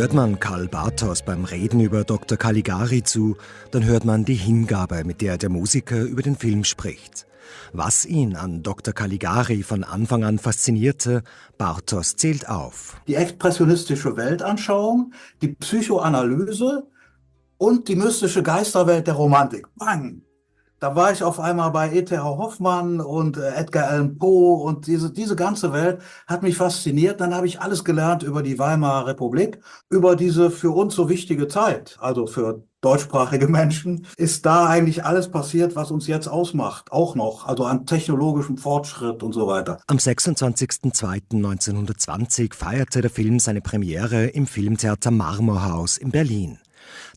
Hört man Karl Bartos beim Reden über Dr. Caligari zu, dann hört man die Hingabe, mit der der Musiker über den Film spricht. Was ihn an Dr. Caligari von Anfang an faszinierte, Bartos zählt auf. Die expressionistische Weltanschauung, die Psychoanalyse und die mystische Geisterwelt der Romantik. Bang! Da war ich auf einmal bei E.T.H. Hoffmann und Edgar Allan Poe und diese ganze Welt hat mich fasziniert. Dann habe ich alles gelernt über die Weimarer Republik, über diese für uns so wichtige Zeit. Also für deutschsprachige Menschen ist da eigentlich alles passiert, was uns jetzt ausmacht. Auch noch, also an technologischem Fortschritt und so weiter. Am 26.02.1920 feierte der Film seine Premiere im Filmtheater Marmorhaus in Berlin.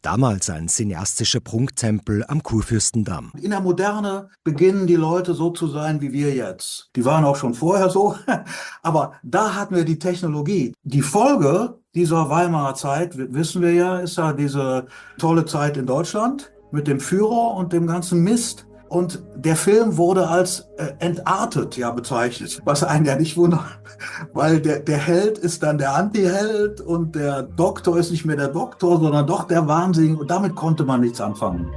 Damals ein cineastischer Prunktempel am Kurfürstendamm. In der Moderne beginnen die Leute so zu sein wie wir jetzt. Die waren auch schon vorher so, aber da hatten wir die Technologie. Die Folge dieser Weimarer Zeit, wissen wir ja, ist ja diese tolle Zeit in Deutschland mit dem Führer und dem ganzen Mist. Und der Film wurde als entartet ja bezeichnet, was einen ja nicht wundert, weil der Held ist dann der Anti-Held und der Doktor ist nicht mehr der Doktor, sondern doch der Wahnsinn. Und damit konnte man nichts anfangen.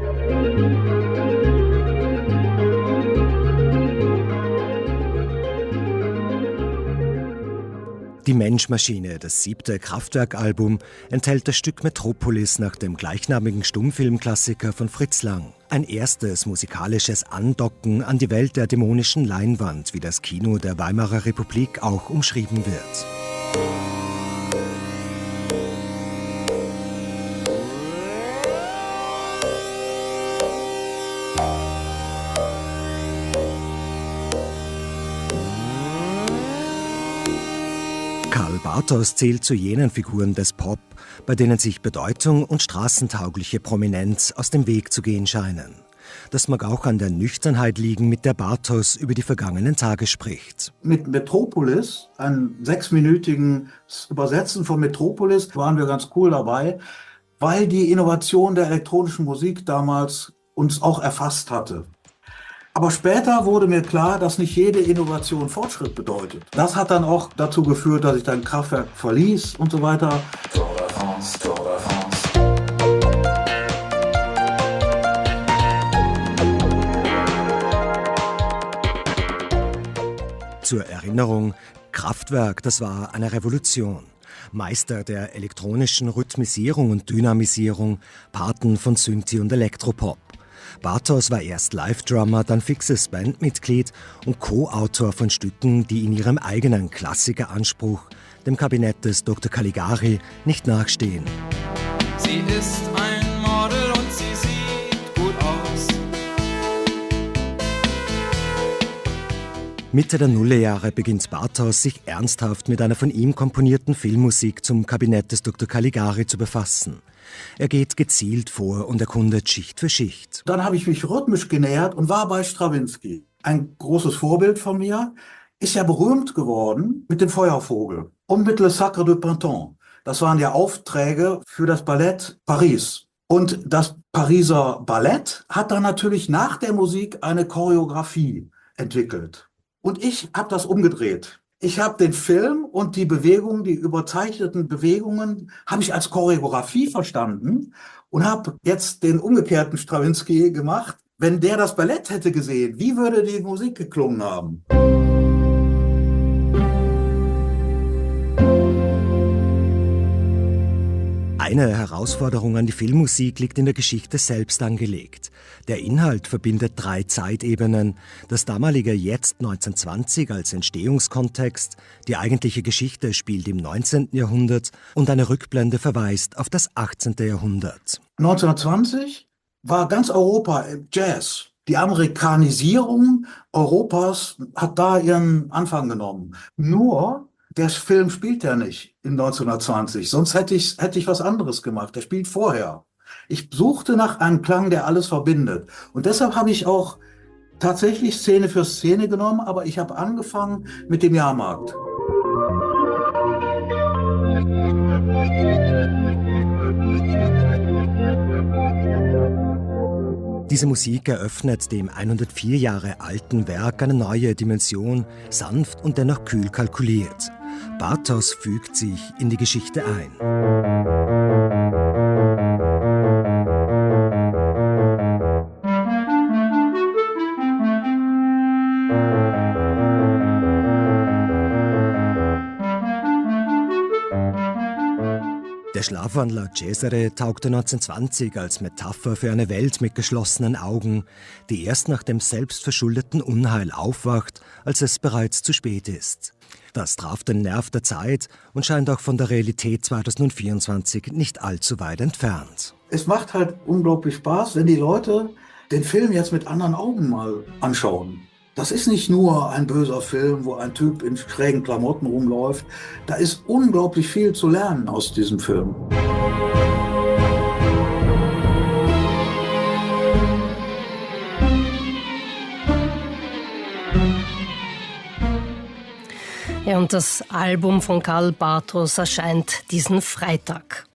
Die Mensch-Maschine, das 7. Kraftwerk-Album, enthält das Stück Metropolis nach dem gleichnamigen Stummfilmklassiker von Fritz Lang. Ein erstes musikalisches Andocken an die Welt der dämonischen Leinwand, wie das Kino der Weimarer Republik auch umschrieben wird. Karl Bartos zählt zu jenen Figuren des Pop, bei denen sich Bedeutung und straßentaugliche Prominenz aus dem Weg zu gehen scheinen. Das mag auch an der Nüchternheit liegen, mit der Bartos über die vergangenen Tage spricht. Mit Metropolis, einem 6-minütigen Übersetzen von Metropolis, waren wir ganz cool dabei, weil die Innovation der elektronischen Musik damals uns auch erfasst hatte. Aber später wurde mir klar, dass nicht jede Innovation Fortschritt bedeutet. Das hat dann auch dazu geführt, dass ich dann Kraftwerk verließ und so weiter. Tour de France, Tour de France. Zur Erinnerung, Kraftwerk, das war eine Revolution. Meister der elektronischen Rhythmisierung und Dynamisierung, Paten von Synthi und Elektropop. Bartos war erst Live-Drummer, dann fixes Bandmitglied und Co-Autor von Stücken, die in ihrem eigenen Klassikeranspruch, dem Kabinett des Dr. Caligari, nicht nachstehen. Sie ist ein Model und sie sieht gut aus. Mitte der Nullerjahre beginnt Bartos, sich ernsthaft mit einer von ihm komponierten Filmmusik zum Kabinett des Dr. Caligari zu befassen. Er geht gezielt vor und erkundet Schicht für Schicht. Dann habe ich mich rhythmisch genähert und war bei Strawinsky. Ein großes Vorbild von mir, ist ja berühmt geworden mit dem Feuervogel und mit Le Sacre du Printemps. Das waren ja Aufträge für das Ballett Paris. Und das Pariser Ballett hat dann natürlich nach der Musik eine Choreografie entwickelt. Und ich habe das umgedreht. Ich habe den Film und die Bewegungen, die überzeichneten Bewegungen, habe ich als Choreografie verstanden und habe jetzt den umgekehrten Strawinsky gemacht. Wenn der das Ballett hätte gesehen, wie würde die Musik geklungen haben? Eine Herausforderung an die Filmmusik liegt in der Geschichte selbst angelegt. Der Inhalt verbindet 3 Zeitebenen, das damalige Jetzt 1920 als Entstehungskontext, die eigentliche Geschichte spielt im 19. Jahrhundert und eine Rückblende verweist auf das 18. Jahrhundert. 1920 war ganz Europa Jazz. Die Amerikanisierung Europas hat da ihren Anfang genommen. Nur der Film spielt ja nicht in 1920, sonst hätte ich was anderes gemacht. Der spielt vorher. Ich suchte nach einem Klang, der alles verbindet. Und deshalb habe ich auch tatsächlich Szene für Szene genommen, aber ich habe angefangen mit dem Jahrmarkt. Diese Musik eröffnet dem 104 Jahre alten Werk eine neue Dimension, sanft und dennoch kühl kalkuliert. Bartos fügt sich in die Geschichte ein. Der Schlafwandler Cesare taugte 1920 als Metapher für eine Welt mit geschlossenen Augen, die erst nach dem selbstverschuldeten Unheil aufwacht, als es bereits zu spät ist. Das traf den Nerv der Zeit und scheint auch von der Realität 2024 nicht allzu weit entfernt. Es macht halt unglaublich Spaß, wenn die Leute den Film jetzt mit anderen Augen mal anschauen. Das ist nicht nur ein böser Film, wo ein Typ in schrägen Klamotten rumläuft. Da ist unglaublich viel zu lernen aus diesem Film. Ja, und das Album von Karl Bartos erscheint diesen Freitag.